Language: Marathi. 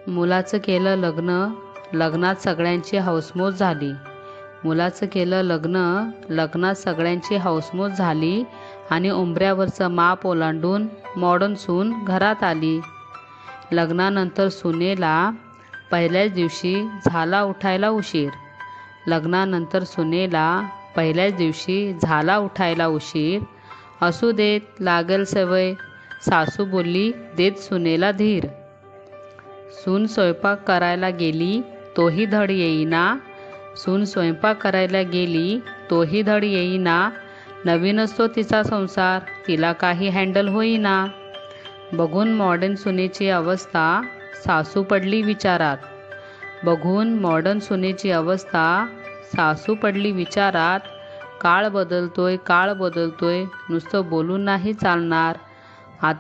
मुलाचं केलं लग्न, लग्नात सगळ्यांची हौसमौज झाली. मुलाचं केलं लग्न, लग्नात सगळ्यांची हौसमौज झाली आणि उंबऱ्यावरचं माप ओलांडून मॉडर्न सून घरात आली. लग्नानंतर सुनेला पहिल्याच दिवशी झाला उठायला उशीर. लग्नानंतर सुनेला पहिल्याच दिवशी झाला उठायला उशीर. असू देत, लागेल सवय, सासू बोलली देत सुनेला धीर. सून स्वयंपाक करायला गेली तोही धड येईना. सून स्वयंपाक करायला गेली तोही धड येईना. नवीन असतो तिचा संसार, तिला काही हँडल होईना. बघून मॉडर्न सुनेची अवस्था सासू पडली विचारात. बघून मॉडर्न सुनेची अवस्था सासू पडली विचारात. काळ बदलतोय, काळ बदलतोय, नुसतं बोलून नाही चालणार. आता